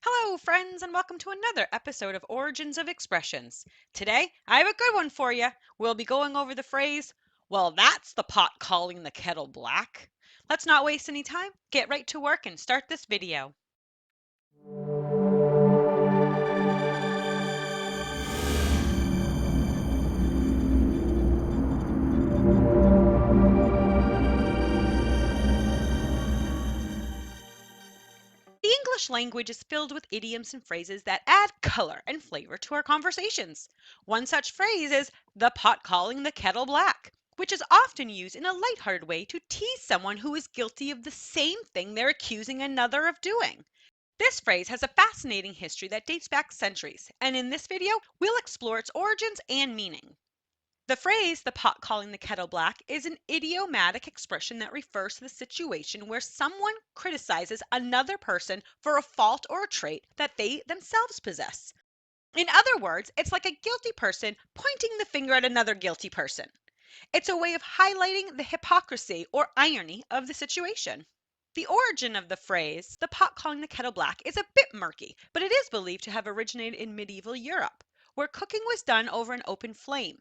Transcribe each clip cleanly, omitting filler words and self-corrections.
Hello, friends, and welcome to another episode of Origins of Expressions. Today, I have a good one for you. We'll be going over the phrase, well, that's the pot calling the kettle black. Let's not waste any time, get right to work, and start this video. The English language is filled with idioms and phrases that add color and flavor to our conversations. One such phrase is the pot calling the kettle black, which is often used in a lighthearted way to tease someone who is guilty of the same thing they're accusing another of doing. This phrase has a fascinating history that dates back centuries, and in this video, we'll explore its origins and meaning. The phrase, the pot calling the kettle black, is an idiomatic expression that refers to the situation where someone criticizes another person for a fault or a trait that they themselves possess. In other words, it's like a guilty person pointing the finger at another guilty person. It's a way of highlighting the hypocrisy or irony of the situation. The origin of the phrase, the pot calling the kettle black, is a bit murky, but it is believed to have originated in medieval Europe, where cooking was done over an open flame.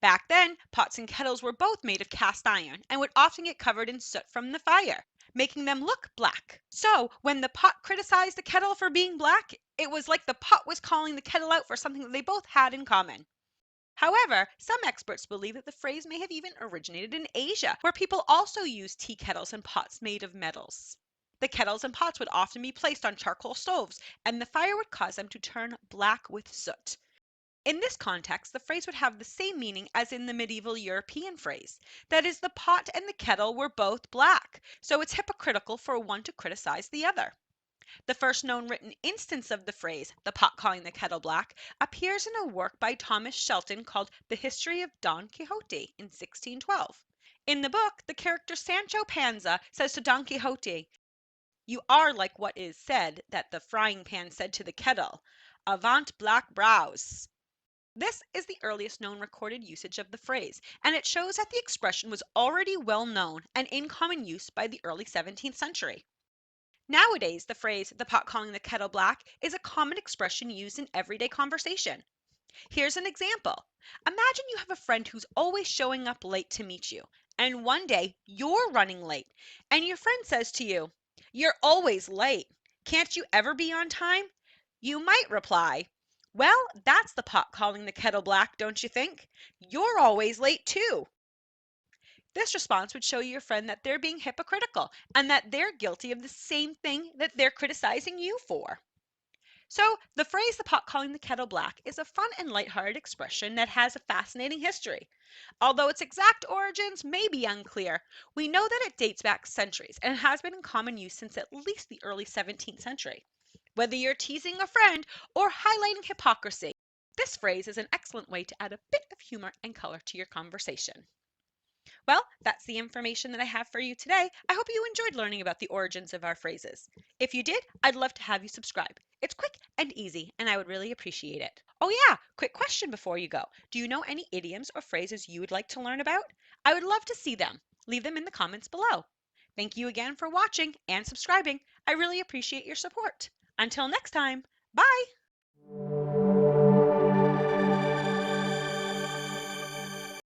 Back then, pots and kettles were both made of cast iron and would often get covered in soot from the fire, making them look black. So, when the pot criticized the kettle for being black, it was like the pot was calling the kettle out for something that they both had in common. However, some experts believe that the phrase may have even originated in Asia, where people also used tea kettles and pots made of metals. The kettles and pots would often be placed on charcoal stoves, and the fire would cause them to turn black with soot. In this context, the phrase would have the same meaning as in the medieval European phrase. That is, the pot and the kettle were both black, so it's hypocritical for one to criticize the other. The first known written instance of the phrase, the pot calling the kettle black, appears in a work by Thomas Shelton called The History of Don Quixote in 1612. In the book, the character Sancho Panza says to Don Quixote, "You are like what is said that the frying pan said to the kettle, 'Avant black brows.'" This is the earliest known recorded usage of the phrase, and it shows that the expression was already well known and in common use by the early 17th century. Nowadays, the phrase, the pot calling the kettle black, is a common expression used in everyday conversation. Here's an example. Imagine you have a friend who's always showing up late to meet you, and one day you're running late, and your friend says to you, "You're always late. Can't you ever be on time?" You might reply, "Well, that's the pot calling the kettle black, don't you think? You're always late too." This response would show your friend that they're being hypocritical and that they're guilty of the same thing that they're criticizing you for. So, the phrase the pot calling the kettle black is a fun and lighthearted expression that has a fascinating history. Although its exact origins may be unclear, we know that it dates back centuries and has been in common use since at least the early 17th century. Whether you're teasing a friend or highlighting hypocrisy, this phrase is an excellent way to add a bit of humor and color to your conversation. Well, that's the information that I have for you today. I hope you enjoyed learning about the origins of our phrases. If you did, I'd love to have you subscribe. It's quick and easy, and I would really appreciate it. Oh, yeah, quick question before you go. Do you know any idioms or phrases you would like to learn about? I would love to see them. Leave them in the comments below. Thank you again for watching and subscribing. I really appreciate your support. Until next time, bye!